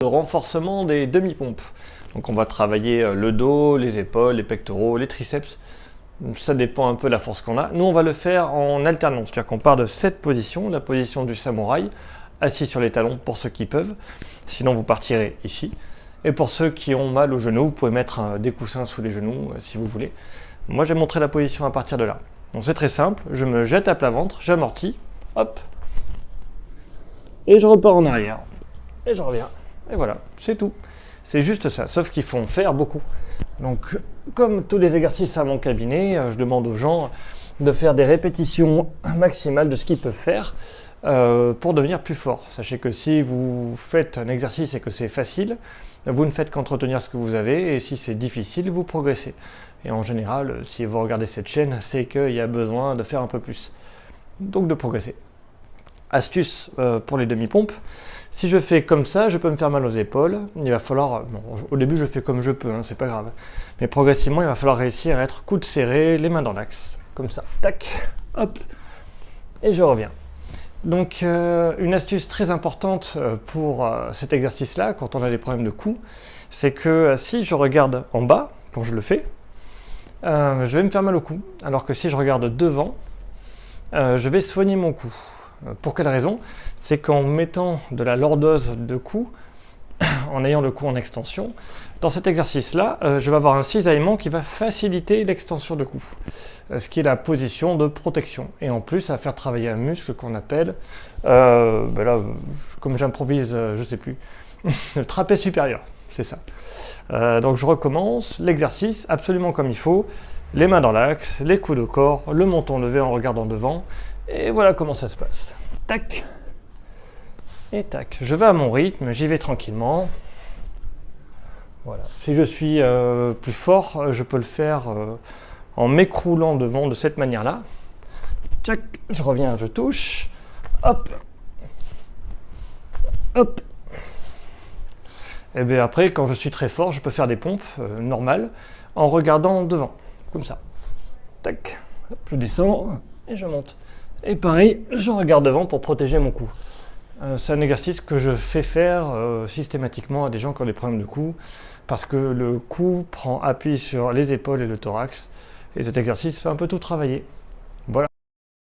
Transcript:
Le renforcement des demi-pompes. Donc on va travailler le dos, les épaules, les pectoraux, les triceps. Ça dépend un peu de la force qu'on a. Nous, on va le faire en alternance. C'est-à-dire qu'on part de cette position, la position du samouraï, assis sur les talons pour ceux qui peuvent. Sinon, vous partirez ici. Et pour ceux qui ont mal aux genoux, vous pouvez mettre des coussins sous les genoux si vous voulez. Moi, j'ai montré la position à partir de là. Donc c'est très simple. Je me jette à plat ventre, j'amortis, hop. Et je repars en arrière. Et je reviens. Et voilà, c'est tout. C'est juste ça, sauf qu'ils font faire beaucoup. Donc, comme tous les exercices à mon cabinet, je demande aux gens de faire des répétitions maximales de ce qu'ils peuvent faire pour devenir plus fort. Sachez que si vous faites un exercice et que c'est facile, vous ne faites qu'entretenir ce que vous avez, et si c'est difficile, vous progressez. Et en général, si vous regardez cette chaîne, c'est qu'il y a besoin de faire un peu plus. Donc de progresser. Astuce pour les demi-pompes. Si je fais comme ça, je peux me faire mal aux épaules. Il va falloir... Bon, au début, je fais comme je peux, c'est pas grave. Mais progressivement, il va falloir réussir à être coude serré, les mains dans l'axe. Comme ça. Tac, hop. Et je reviens. Donc, une astuce très importante pour cet exercice-là, quand on a des problèmes de cou, c'est que si je regarde en bas, quand je le fais, je vais me faire mal au cou. Alors que si je regarde devant, je vais soigner mon cou. Pour quelle raison? C'est qu'en mettant de la lordose de cou, en ayant le cou en extension, dans cet exercice-là, je vais avoir un cisaillement qui va faciliter l'extension de cou, ce qui est la position de protection. Et en plus, ça va faire travailler un muscle qu'on appelle, là, comme j'improvise, je sais plus, le trapèze supérieur, c'est ça. Donc je recommence l'exercice absolument comme il faut, les mains dans l'axe, les coudes au corps, le menton levé en regardant devant, et voilà comment ça se passe. Tac et tac. Je vais à mon rythme, j'y vais tranquillement. Voilà. Si je suis plus fort, je peux le faire en m'écroulant devant de cette manière-là. Tac, je reviens, je touche. Hop. Hop. Et bien après, quand je suis très fort, je peux faire des pompes normales en regardant devant. Comme ça. Tac. Hop, je descends et je monte. Et pareil, je regarde devant pour protéger mon cou. C'est un exercice que je fais faire systématiquement à des gens qui ont des problèmes de cou, parce que le cou prend appui sur les épaules et le thorax, et cet exercice fait un peu tout travailler.